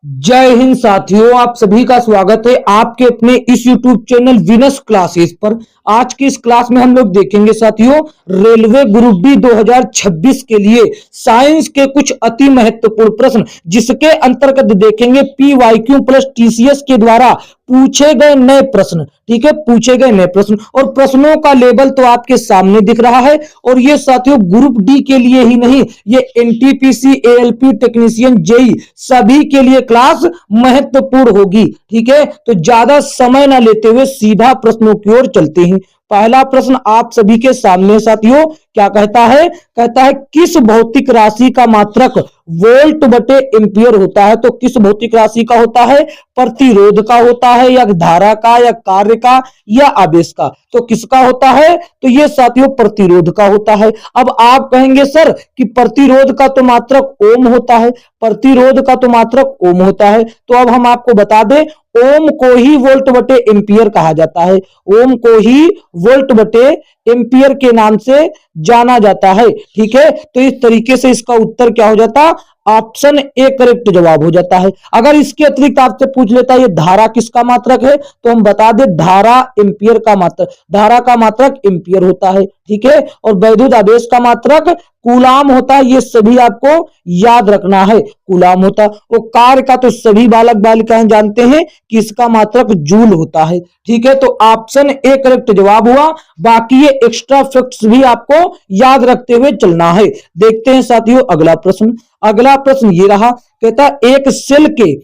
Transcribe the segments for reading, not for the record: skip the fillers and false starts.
जय हिंद साथियों, आप सभी का स्वागत है आपके अपने इस YouTube चैनल विनस क्लासेस पर। आज की इस क्लास में हम लोग देखेंगे साथियों रेलवे ग्रुप डी 2026 के लिए साइंस के कुछ अति महत्वपूर्ण प्रश्न, जिसके अंतर्गत देखेंगे PYQ प्लस TCS के द्वारा पूछे गए नए प्रश्न। ठीक है, पूछे गए नए प्रश्न और प्रश्नों का लेवल तो आपके सामने दिख रहा है। और ये साथियों ग्रुप डी के लिए ही नहीं, ये NTPC, ALP टेक्नीशियन, जेई सभी के लिए क्लास महत्वपूर्ण होगी। ठीक है, तो ज्यादा समय ना लेते हुए सीधा प्रश्नों की ओर चलते हैं। पहला प्रश्न आप सभी के सामने साथियों क्या कहता है? कहता है किस भौतिक राशि का मात्रक वोल्ट बटे एम्पियर होता है? तो किस भौतिक राशि का होता है? प्रतिरोध का होता है, या धारा का, या कार्य का, या आवेश का? तो किसका होता है? तो ये साथियों प्रतिरोध का होता है। अब आप कहेंगे सर कि प्रतिरोध का तो मात्रक ओम होता है, प्रतिरोध का तो मात्रक ओम होता है। तो अब हम आपको बता दें ओम को ही वोल्ट बटे एम्पियर कहा जाता है। ओम को ही वोल्ट बटे एम्पियर के नाम से जाना जाता है। ठीक है, तो इस तरीके से इसका उत्तर क्या हो जाता? ऑप्शन ए करेक्ट जवाब हो जाता है। अगर इसके अतिरिक्त आपसे पूछ लेता है ये धारा किसका मात्रक है, तो हम बता दें धारा एम्पियर का मात्रक, धारा का मात्रक एम्पियर होता है। ठीक है, और वैद्युत आवेश का मात्रक कूलाम होता है। ये सभी आपको याद रखना है, कूलाम होता है। और कार्य का तो सभी बालक बालिकाएं जानते हैं कि इसका मात्रक जूल होता है। ठीक है, तो ऑप्शन ए करेक्ट जवाब हुआ। बाकी ये एक्स्ट्रा फैक्ट्स भी आपको याद रखते हुए चलना है। देखते हैं साथियों अगला प्रश्न। अगला प्रश्न ये रहा, कहता एक सेल के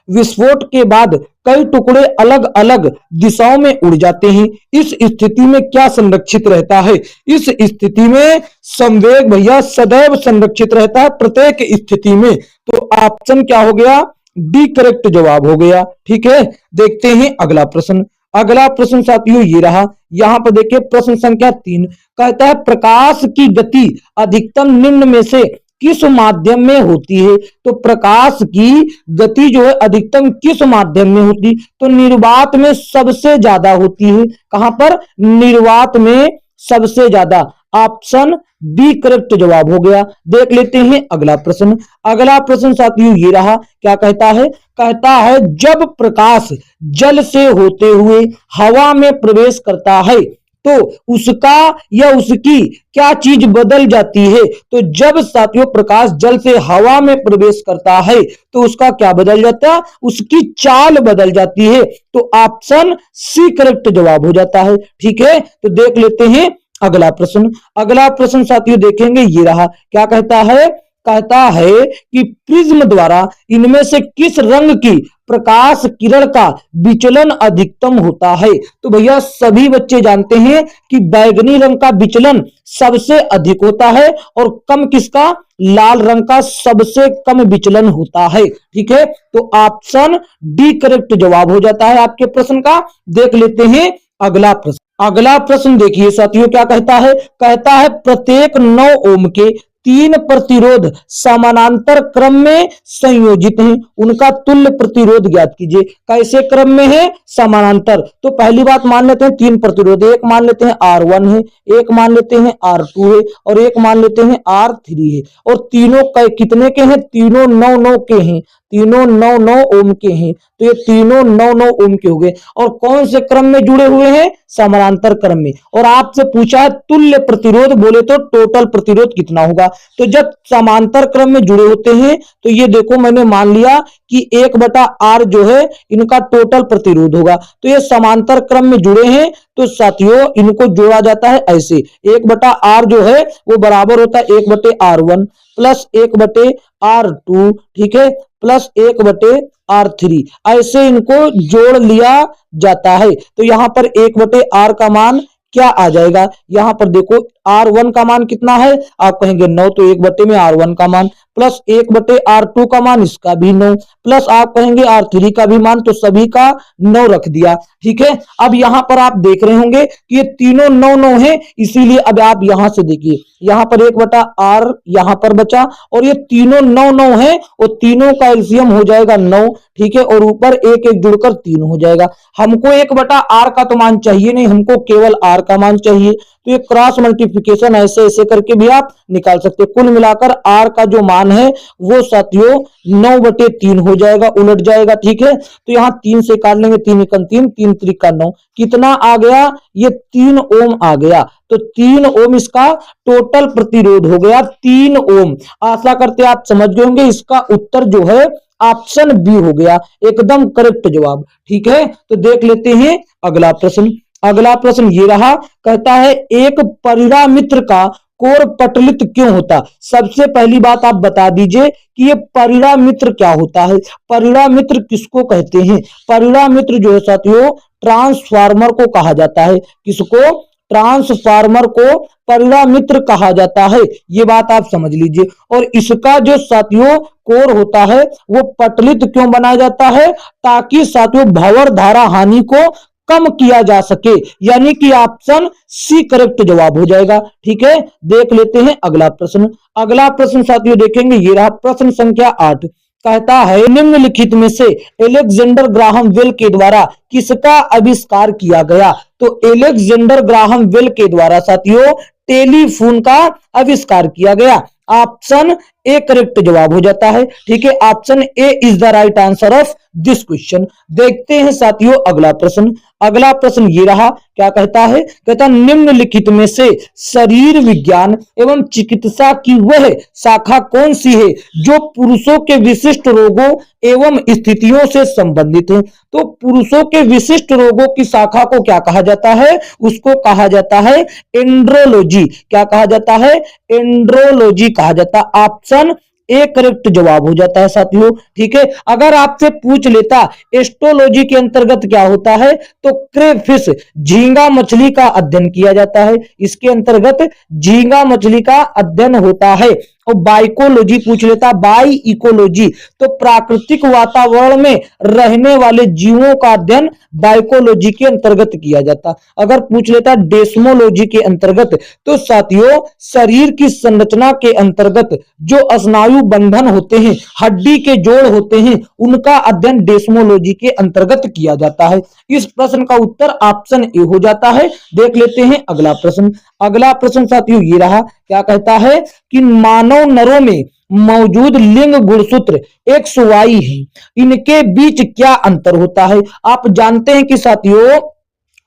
विस्फोट के बाद कई टुकड़े अलग अलग दिशाओं में उड़ जाते हैं। इस स्थिति में क्या संरक्षित रहता है? इस स्थिति में संवेग भैया सदैव संरक्षित रहता है प्रत्येक स्थिति में। तो ऑप्शन क्या हो गया? डी करेक्ट जवाब हो गया। ठीक है, देखते हैं अगला प्रश्न। अगला प्रश्न साथियों ये रहा, यहां पर देखिए प्रश्न संख्या 3 कहता है प्रकाश की गति अधिकतम निम्न में से किस माध्यम में होती है? तो प्रकाश की गति जो है अधिकतम किस माध्यम में होती? तो निर्वात में सबसे ज्यादा होती है। कहां पर? निर्वात में सबसे ज्यादा। ऑप्शन बी करेक्ट जवाब हो गया। देख लेते हैं अगला प्रश्न। अगला प्रश्न साथियों ये रहा, क्या कहता है? कहता है जब प्रकाश जल से होते हुए हवा में प्रवेश करता है तो उसका या उसकी क्या चीज बदल जाती है? तो जब साथियों प्रकाश जल से हवा में प्रवेश करता है तो उसका क्या बदल जाता है? उसकी चाल बदल जाती है। तो ऑप्शन सी करेक्ट जवाब हो जाता है। ठीक है, तो देख लेते हैं अगला प्रश्न। अगला प्रश्न साथियों देखेंगे ये रहा, क्या कहता है? कहता है कि प्रिज्म द्वारा इनमें से किस रंग की प्रकाश किरण का विचलन अधिकतम होता है? तो भैया सभी बच्चे जानते हैं कि बैगनी रंग का विचलन सबसे अधिक होता है और कम किसका? लाल रंग का सबसे कम विचलन होता है। ठीक है, तो ऑप्शन डी करेक्ट जवाब हो जाता है आपके प्रश्न का। देख लेते हैं अगला प्रश्न। अगला प्रश्न देखिए साथियों क्या कहता है? कहता है प्रत्येक 9 ओम के 3 प्रतिरोध समानांतर क्रम में संयोजित हैं, उनका तुल्य प्रतिरोध ज्ञात कीजिए। कैसे क्रम में है? समानांतर। तो पहली बात मान लेते हैं 3 प्रतिरोध, एक मान लेते हैं R1 है, एक मान लेते हैं R2 है और एक मान लेते हैं R3 है। और तीनों कितने के हैं? तीनों 9-9 के हैं, तीनों 9-9 ओम के हैं। तो ये तीनों 9-9 ओम के हो गए। और कौन से क्रम में जुड़े हुए हैं? समानांतर क्रम में। और आपसे पूछा है तुल्य प्रतिरोध, बोले तो टोटल प्रतिरोध कितना होगा? तो जब समांतर क्रम में जुड़े होते हैं तो ये देखो मैंने मान लिया कि 1/R जो है इनका टोटल प्रतिरोध होगा। तो ये समांतर क्रम में जुड़े हैं तो साथियों इनको जोड़ा जाता है ऐसे, 1/R जो है वो बराबर होता है 1/R1 प्लस 1/R2। ठीक है, प्लस 1/R3। ऐसे इनको जोड़ लिया जाता है। तो यहां पर 1/R का मान क्या आ जाएगा? यहां पर देखो R1 का मान कितना है? आप कहेंगे 9, तो 1 में R1 का मान प्लस 1/R2 का मान, इसका भी 9, प्लस आप कहेंगे R3 का भी मान, तो सभी का 9 रख दिया। ठीक है, अब यहां पर आप देख रहे होंगे कि ये तीनों 9-9 है, इसीलिए अब आप यहां से देखिए यहां पर 1/R यहां पर बचा और ये तीनों 9-9 है और तीनों का एलसीएम हो जाएगा 9। ठीक है, और ऊपर 1-1 जुड़कर 3 हो जाएगा। हमको 1/R का तो मान चाहिए नहीं, हमको केवल R का मान चाहिए। तो ये क्रॉस मल्टीप्लिकेशन ऐसे ऐसे करके भी आप निकाल सकते हैं। कुल मिलाकर r का जो मान है वो साथियों 9/3 हो जाएगा, उलट जाएगा। ठीक है, तो यहाँ 3 से काट लेंगे, 3 एकम 3, 3 त्रिका 9, कितना आ गया, ये 3 ओम आ गया। तो 3 ओम इसका टोटल प्रतिरोध हो गया, 3 ओम। आशा करते आप समझ गए होंगे। इसका उत्तर जो है ऑप्शन बी हो गया, एकदम करेक्ट जवाब। ठीक है, तो देख लेते हैं अगला प्रश्न। अगला प्रश्न ये रहा, कहता है एक परिणामित्र का कोर पटलित क्यों होता। सबसे पहली बात आप बता दीजिए कि ये परिणामित्र क्या होता है, परिणामित्र किसको कहते हैं। परिणामित्र जो है साथियों ट्रांसफार्मर को कहा जाता है। किसको, ट्रांसफार्मर को परिणामित्र कहा जाता है, ये बात आप समझ लीजिए। और इसका जो साथियों कोर होता है वो पटलित क्यों बनाया जाता है, ताकि साथियों भंवर धारा हानि को कम किया जा सके, यानी कि ऑप्शन सी करेक्ट जवाब हो जाएगा। ठीक है, देख लेते हैं अगला प्रश्न। अगला प्रश्न साथियों देखेंगे, ये रहा प्रश्न संख्या 8। कहता है निम्नलिखित में से अलेक्जेंडर ग्राहम बेल के द्वारा किसका आविष्कार किया गया। तो अलेक्जेंडर ग्राहम बेल के द्वारा साथियों टेलीफोन का आविष्कार किया गया। ऑप्शन ए करेक्ट जवाब हो जाता है। ठीक है, option A is the right answer of this question. देखते हैं साथियों अगला प्रश्न। अगला प्रश्न ये रहा, क्या कहता है, कहता निम्नलिखित में से शरीर विज्ञान एवं चिकित्सा की वह शाखा कौन सी है जो पुरुषों के विशिष्ट रोगों एवं स्थितियों से संबंधित है। तो पुरुषों के विशिष्ट रोगों की शाखा को क्या कहा जाता है, उसको कहा जाता है एंड्रोलॉजी। क्या कहा जाता है, एंड्रोलॉजी कहा जाता है। ऑप्शन ए करेक्ट जवाब हो जाता है साथियों। ठीक है, अगर आपसे पूछ लेता एस्ट्रोलॉजी के अंतर्गत क्या होता है, तो क्रेफिश झींगा मछली का अध्ययन किया जाता है। इसके अंतर्गत झींगा मछली का अध्ययन होता है। और बाइकोलॉजी पूछ लेता, बाई इकोलॉजी, तो प्राकृतिक वातावरण में रहने वाले जीवों का अध्ययन बाइकोलॉजी के अंतर्गत किया जाता। अगर पूछ लेता डेस्मोलॉजी के अंतर्गत, तो साथियों शरीर की संरचना के अंतर्गत जो स्नायु बंधन होते हैं, हड्डी के जोड़ होते हैं, उनका अध्ययन डेस्मोलॉजी के अंतर्गत किया जाता है। इस प्रश्न का उत्तर ऑप्शन ए हो जाता है। देख लेते हैं अगला प्रश्न। अगला प्रश्न साथियों ये रहा, क्या कहता है कि मानव नरों में मौजूद लिंग गुणसूत्र XY है, इनके बीच क्या अंतर होता है। आप जानते हैं कि साथियों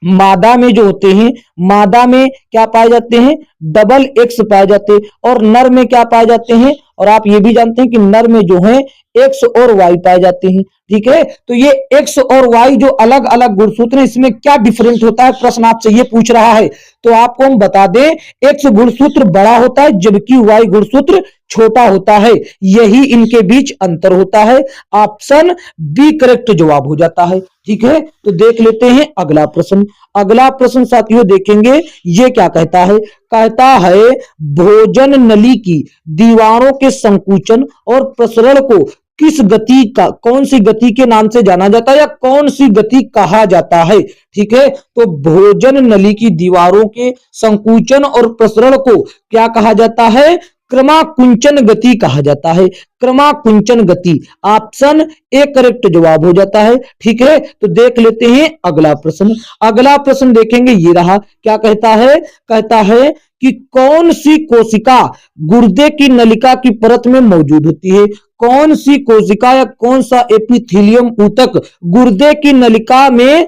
मादा में जो होते हैं, मादा में क्या पाए जाते हैं, डबल X पाए जाते हैं, और नर में क्या पाए जाते हैं, और आप ये भी जानते हैं कि नर में जो है X और Y पाए जाते हैं। ठीक है, तो ये X और Y जो अलग अलग गुणसूत्र है, इसमें क्या डिफरेंट होता है, प्रश्न आपसे ये पूछ रहा है। तो आपको हम बता दें, X गुणसूत्र बड़ा होता है जबकि Y गुणसूत्र छोटा होता है, यही इनके बीच अंतर होता है। ऑप्शन बी करेक्ट जवाब हो जाता है। ठीक है, तो देख लेते हैं अगला प्रश्न। अगला प्रश्न साथियों देखेंगे, ये क्या कहता है, कहता है भोजन नली की दीवारों के संकुचन और प्रसरण को किस गति का, कौन सी गति के नाम से जाना जाता है, या कौन सी गति कहा जाता है। ठीक है, तो भोजन नली की दीवारों के संकुचन और प्रसरण को क्या कहा जाता है, क्रमाकुंचन गति कहा जाता है। क्रमाकुंचन गति, ऑप्शन ए करेक्ट जवाब हो जाता है। ठीक है, तो देख लेते हैं अगला प्रश्न। अगला प्रश्न देखेंगे, ये रहा, क्या कहता है, कहता है कि कौन सी कोशिका गुर्दे की नलिका की परत में मौजूद होती है। कौन सी कोशिका या कौन सा एपिथेलियम ऊतक गुर्दे की नलिका में,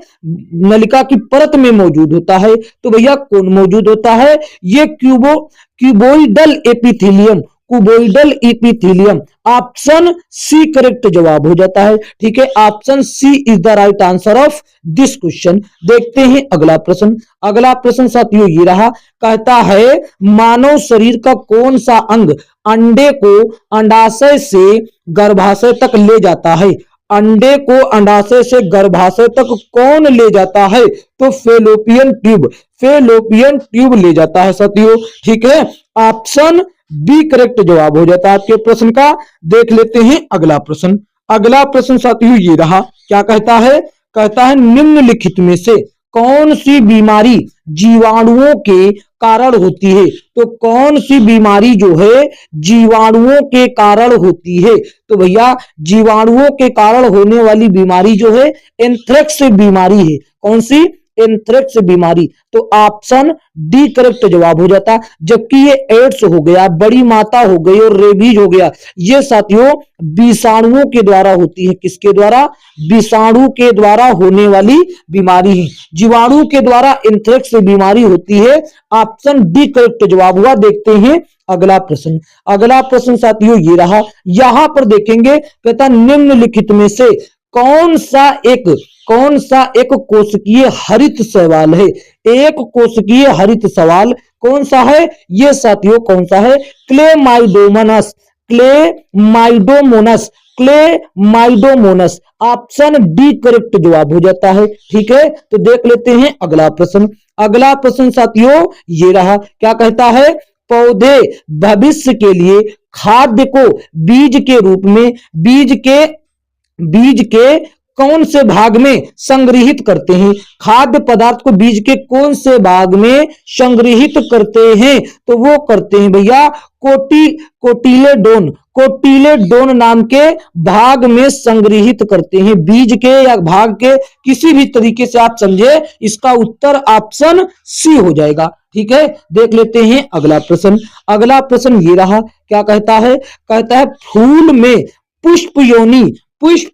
नलिका की परत में मौजूद होता है। तो भैया कौन मौजूद होता है, ये cuboidal epithelium, cuboidal epithelium. Option C correct जवाब हो जाता है। ठीक है, option C is the right answer of this question. देखते हैं अगला प्रश्न। अगला प्रश्न साथियों ये रहा, कहता है मानव शरीर का कौन सा अंग अंडे को अंडाशय से गर्भाशय तक ले जाता है। अंडे को अंडाशय से गर्भाशय तक कौन ले जाता है, तो फेलोपियन ट्यूब, फेलोपियन ट्यूब ले जाता है साथियों। ठीक है, ऑप्शन बी करेक्ट जवाब हो जाता है आपके प्रश्न का। देख लेते हैं अगला प्रश्न। अगला प्रश्न साथियों ये रहा, क्या कहता है, कहता है निम्नलिखित में से कौन सी बीमारी जीवाणुओं के कारण होती है। तो कौन सी बीमारी जो है जीवाणुओं के कारण होती है, तो भैया जीवाणुओं के कारण होने वाली बीमारी जो है एंथ्रेक्स बीमारी है। कौन सी, एंथ्रेक्स बीमारी। तो ऑप्शन डी करेक्ट जवाब हो जाता। जबकि ये एड्स हो गया, बड़ी माता हो गई और रेबीज हो गया, ये साथियों विषाणुओं के द्वारा होती है। किसके द्वारा? विषाणु के द्वारा होने वाली बीमारी है। जीवाणु के द्वारा एंथ्रेक्स बीमारी होती है। ऑप्शन डी करेक्ट जवाब हुआ। देखते हैं अगला प्रश्न। अगला प्रश्न साथियों ये रहा। यहां पर देखेंगे, कहता निम्नलिखित में से कौन सा एक कोशिकीय हरित शैवाल है? एक कोशिकीय हरित शैवाल कौन सा है? ये साथियों कौन सा है? Chlamydomonas, Chlamydomonas, Chlamydomonas. Option D correct जवाब हो जाता है। ठीक है, तो देख लेते हैं अगला प्रश्न। अगला प्रश्न साथियों ये रहा। क्या कहता है? पौधे भविष्य के लिए खाद्य को बीज के रूप में बीज के कौन से भाग में संग्रहित करते हैं? खाद्य पदार्थ को बीज के कौन से भाग में संग्रहित करते हैं? तो वो करते हैं भैया कोटिलेडोन नाम के भाग में संग्रहित करते हैं। बीज के या भाग के किसी भी तरीके से आप समझे, इसका उत्तर ऑप्शन सी हो जाएगा। ठीक है, देख लेते हैं अगला प्रश्न। अगला प्रश्न ये रहा। क्या कहता है? कहता है फूल में पुष्प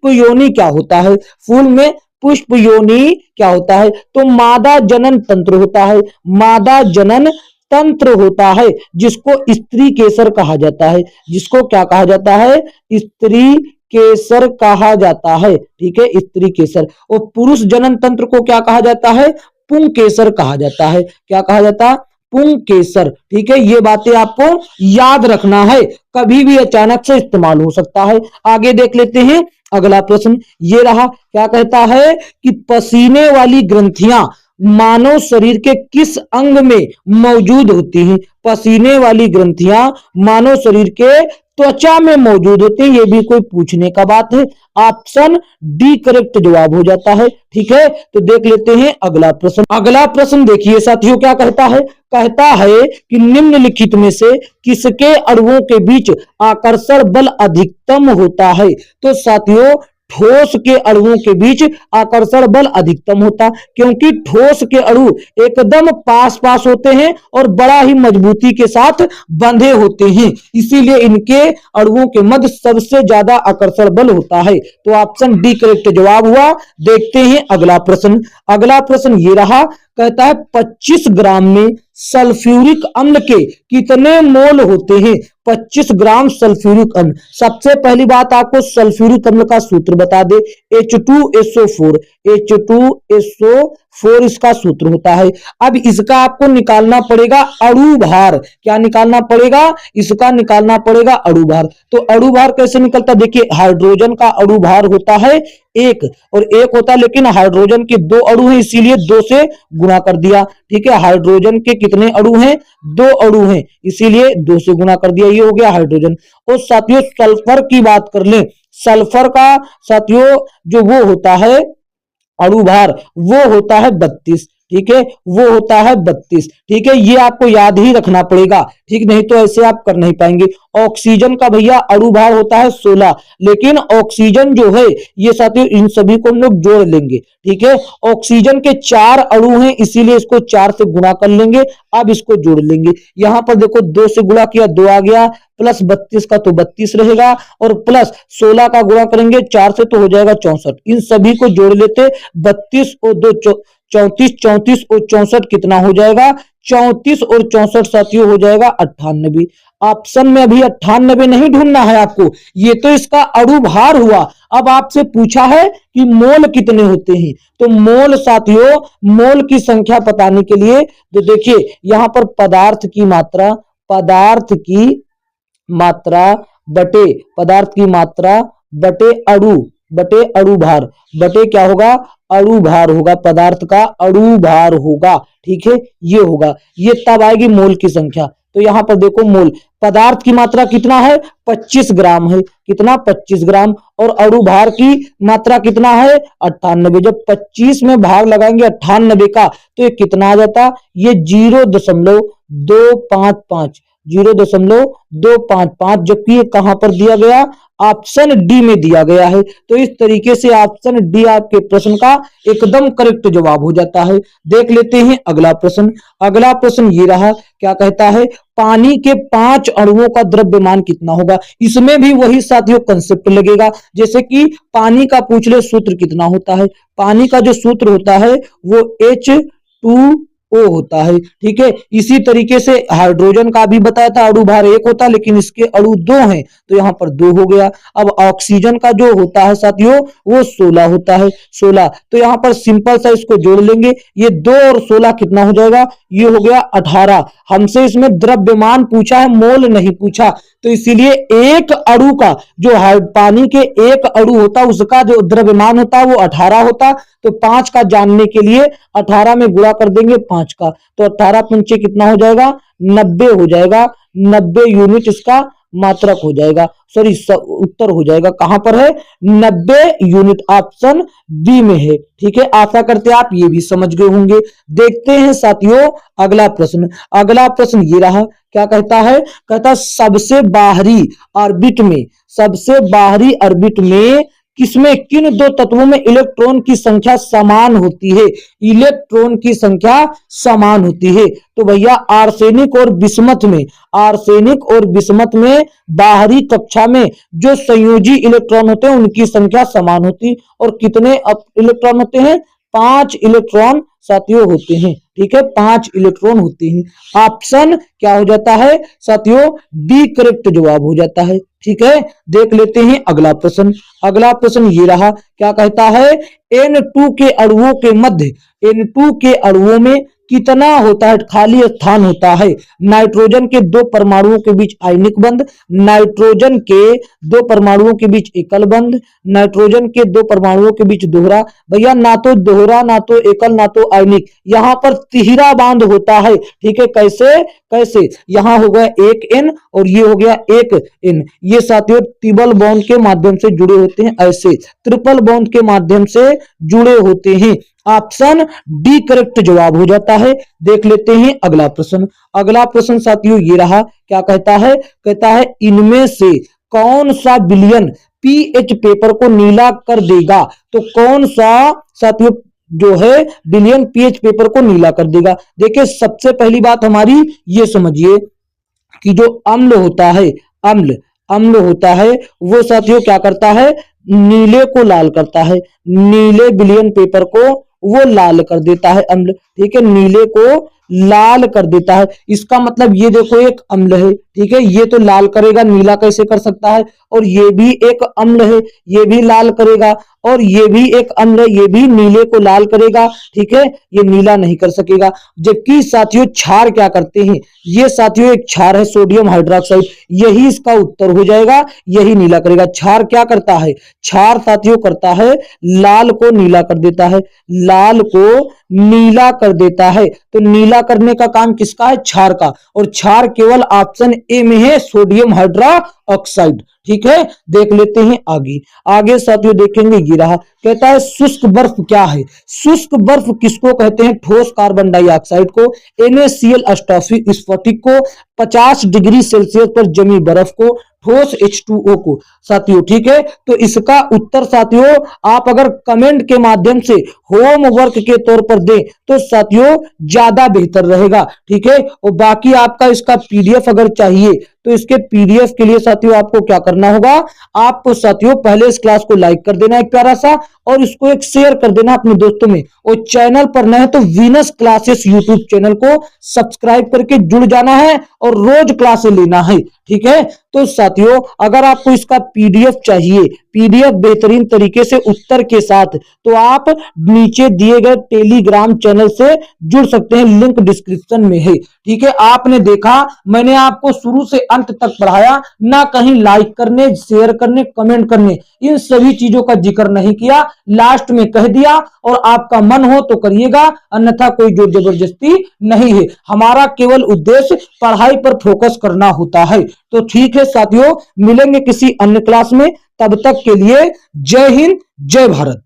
योनि क्या होता है? फूल में पुष्प योनि क्या होता है? तो मादा जनन तंत्र होता है। मादा जनन तंत्र होता है, जिसको स्त्री केसर कहा जाता है। जिसको क्या कहा जाता है? स्त्री केसर कहा जाता है। ठीक है, स्त्री केसर। और पुरुष जनन तंत्र को क्या कहा जाता है? पुंकेसर कहा जाता है। क्या कहा जाता है? पुंकेसर। ठीक है, ये बातें आपको याद रखना है, कभी भी अचानक से इस्तेमाल हो सकता है। आगे देख लेते हैं अगला प्रश्न ये रहा। क्या कहता है कि पसीने वाली ग्रंथियां मानव शरीर के किस अंग में मौजूद होती हैं? पसीने वाली ग्रंथियां मानव शरीर के त्वचा में मौजूद होती हैं। ये भी कोई पूछने का बात है। ऑप्शन डी करेक्ट जवाब हो जाता है। ठीक है, तो देख लेते हैं अगला प्रश्न। अगला प्रश्न देखिए साथियों, क्या कहता है? कहता है कि निम्नलिखित में से किसके अणुओं के बीच आकर्षण बल अधिकतम होता है? तो साथियों ठोस के अणुओं के बीच आकर्षण बल अधिकतम होता, क्योंकि ठोस के अणु एकदम पास पास होते हैं और बड़ा ही मजबूती के साथ बंधे होते हैं, इसीलिए इनके अणुओं के मध्य सबसे ज्यादा आकर्षण बल होता है। तो ऑप्शन डी करेक्ट जवाब हुआ। देखते हैं अगला प्रश्न। अगला प्रश्न ये रहा। कहता है 25 ग्राम में सल्फ्यूरिक अम्ल के कितने मोल होते हैं? 25 ग्राम सल्फ्यूरिक अम्ल। सबसे पहली बात आपको सल्फ्यूरिक अम्ल का सूत्र बता दे, H2SO4, H2SO4 इसका सूत्र होता है। अब इसका आपको निकालना पड़ेगा अणु भार। क्या निकालना पड़ेगा? इसका निकालना पड़ेगा अणु भार। तो अणु भार कैसे निकलता? देखिए, हाइड्रोजन का अणु भार होता है 1 और 1 होता है, लेकिन हाइड्रोजन के 2 अणु हैं, इसीलिए 2 से गुणा कर दिया। ठीक है, हाइड्रोजन के कितने अणु हैं? 2 अणु हैं, इसीलिए 2 से गुणा कर दिया। ये हो गया हाइड्रोजन। और साथियों सल्फर की बात कर लें, सल्फर का साथियों जो वो होता है अणु भार, वो होता है 32। ठीक है, वो होता है 32। ठीक है, ये आपको याद ही रखना पड़ेगा। ठीक, नहीं तो ऐसे आप कर नहीं पाएंगे। ऑक्सीजन का भैया अणु भार होता है 16, लेकिन ऑक्सीजन जो है ये साथियों इन सभी को हम लोग जोड़ लेंगे। ठीक है, ऑक्सीजन के 4 अणु हैं, इसीलिए इसको 4 से गुणा कर लेंगे। अब इसको जोड़ लेंगे। यहां पर देखो 2 से गुणा किया 2 आ गया, प्लस 32 का तो 32 रहेगा, और प्लस 16 का गुणा करेंगे 4 से तो हो जाएगा 64। इन सभी को जोड़ लेते, 32 और 2 34, 34 और 64 कितना हो जाएगा? 34 और 64 साथियों हो जाएगा 98। ऑप्शन में अभी 98 नहीं ढूंढना है आपको, ये तो इसका अणु भार हुआ। अब आपसे पूछा है कि मोल कितने होते हैं, तो मोल साथियों, मोल की संख्या बताने के लिए तो देखिए यहां पर पदार्थ की मात्रा बटे अणु भार, बटे क्या होगा? अणु भार होगा, पदार्थ का अणु भार होगा। ठीक है, ये होगा, ये तब आएगी मोल की संख्या। तो यहां पर देखो मोल, पदार्थ की मात्रा कितना है? 25 ग्राम है। कितना? 25 ग्राम। और अणु भार की मात्रा कितना है? 98। जब 25 में भाग लगाएंगे 98 का, तो ये कितना आ जाता? ये 0.255 0.255, जबकि ये कहां पर दिया गया, ऑप्शन डी में दिया गया है। तो इस तरीके से ऑप्शन डी आपके प्रश्न का एकदम करेक्ट जवाब हो जाता है। देख लेते हैं अगला प्रश्न। अगला प्रश्न ये रहा, क्या कहता है, पानी के 5 अणुओं का द्रव्यमान कितना होगा। इसमें भी वही साथियों कंसेप्ट लगेगा, जैसे कि पानी का पूछ ले सूत्र कितना होता है। पानी का जो सूत्र होता है वो H2O होता है, ठीक है। इसी तरीके से हाइड्रोजन का भी बताया था, अणु भार 1 होता है, लेकिन इसके अणु 2 हैं तो यहाँ पर 2 हो गया। अब ऑक्सीजन का जो होता है साथियों वो 16 होता है, 16। तो यहाँ पर सिंपल सा इसको जोड़ लेंगे, ये 2 और 16 कितना हो जाएगा, ये हो गया 18। हमसे इसमें द्रव्यमान पूछा है, मोल नहीं पूछा, तो इसीलिए एक अणु का जो पानी के एक अणु होता है उसका जो द्रव्यमान होता है वो 18 होता। तो 5 का जानने के लिए 18 में गुणा कर देंगे 5 का, तो 18 पंचे कितना हो जाएगा, 90 हो जाएगा। 90 यूनिट इसका मात्रक हो जाएगा, सॉरी उत्तर हो जाएगा, कहां पर है, 90 यूनिट, ऑप्शन बी में है, ठीक है। आशा करते हैं आप ये भी समझ गए होंगे। देखते हैं साथियों अगला प्रश्न। अगला प्रश्न ये रहा, क्या कहता है, कहता सबसे बाहरी ऑर्बिट में किसमें किन 2 तत्वों में इलेक्ट्रॉन की संख्या समान होती है। इलेक्ट्रॉन की संख्या समान होती है, तो भैया आर्सेनिक और बिस्मथ में बाहरी कक्षा में जो संयोजी इलेक्ट्रॉन होते हैं उनकी संख्या समान होती। और कितने इलेक्ट्रॉन होते हैं, 5 इलेक्ट्रॉन साथियों होते हैं, ठीक है, 5 इलेक्ट्रॉन होते हैं। ऑप्शन क्या हो जाता है साथियों, डी करेक्ट जवाब हो जाता है, ठीक है। देख लेते हैं अगला प्रश्न। अगला प्रश्न ये रहा, क्या कहता है, N2 के अणुओं में कितना होता है, खाली स्थान होता है। नाइट्रोजन के 2 परमाणुओं के बीच आयनिक बंध, नाइट्रोजन के 2 परमाणुओं के बीच एकल बंध, नाइट्रोजन के 2 परमाणुओं के बीच दोहरा। भैया ना तो दोहरा, ना तो एकल, ना तो आयनिक, यहाँ पर तिहरा बांध होता है, ठीक है। कैसे यहाँ हो गया 1 N और ये हो गया 1 N, ये साथियों ट्रिपल बॉन्ड के माध्यम से जुड़े होते हैं, ऐसे ट्रिपल बॉन्ड के माध्यम से जुड़े होते हैं। ऑप्शन डी करेक्ट जवाब हो जाता है। देख लेते हैं अगला प्रश्न। अगला प्रश्न साथियों ये रहा, क्या कहता है इनमें से कौन सा विलयन पीएच पेपर को नीला कर देगा। तो कौन सा साथियों जो है विलयन पीएच पेपर को नीला कर देगा। देखिए सबसे पहली बात हमारी ये समझिए कि जो अम्ल होता है वो साथियों क्या करता है, नीले को लाल करता है, नीले विलयन पेपर को वो लाल कर देता है अम्ल, ठीक है, नीले को लाल कर देता है। इसका मतलब ये देखो एक अम्ल है, ठीक है, ये तो लाल करेगा, नीला कैसे कर सकता है। और ये भी एक अम्ल है, ये भी लाल करेगा, और ये भी एक अम्ल है, ये भी नीले को लाल करेगा, ठीक है, ये नीला नहीं कर सकेगा। जबकि साथियों क्षार क्या करते हैं, ये साथियों एक क्षार है सोडियम हाइड्रोक्साइड, यही इसका उत्तर हो जाएगा, यही नीला करेगा। क्षार क्या करता है, क्षार साथियों करता है लाल को नीला कर देता है, लाल को नीला कर देता है। तो नीला करने का काम किसका है, क्षार का, और क्षार केवल ऑप्शन ए में है, सोडियम हाइड्रोक्साइड, ठीक है। देख लेते हैं आगे साथियों देखेंगे ये रहा, कहता है शुष्क बर्फ क्या है। शुष्क बर्फ किसको कहते हैं, ठोस कार्बन डाइऑक्साइड को, NaCl स्फटिक को, 50 डिग्री सेल्सियस पर जमी बर्फ को, ठोस H2O को साथियों, ठीक है। तो इसका उत्तर साथियों आप अगर कमेंट के माध्यम से होमवर्क के तौर पर दें तो साथियों ज्यादा बेहतर रहेगा, ठीक है। और बाकी आपका इसका PDF अगर चाहिए तो इसके PDF के लिए साथियों आपको क्या करना होगा, आपको साथियों पहले इस क्लास को लाइक कर देना एक प्यारा सा, और इसको एक शेयर कर देना अपने दोस्तों में, और चैनल पर नए हैं तो वीनस क्लासेस यूट्यूब चैनल को सब्सक्राइब करके जुड़ जाना है और रोज क्लासेस लेना है, ठीक है। तो साथियों अगर आपको इसका PDF चाहिए, PDF बेहतरीन तरीके से उत्तर के साथ, तो आप नीचे दिए गए टेलीग्राम चैनल से जुड़ सकते हैं, लिंक डिस्क्रिप्शन में है, ठीक है। आपने देखा मैंने आपको शुरू से अंत तक पढ़ाया, ना कहीं लाइक करने, शेयर करने, कमेंट करने, इन सभी चीजों का जिक्र नहीं किया, लास्ट में कह दिया। और आपका मन हो तो करिएगा, अन्यथा कोई जो जबरदस्ती नहीं है। हमारा केवल उद्देश्य पढ़ाई पर फोकस करना होता है। तो ठीक है साथियों, मिलेंगे किसी अन्य क्लास में, तब तक के लिए जय हिंद जय भारत।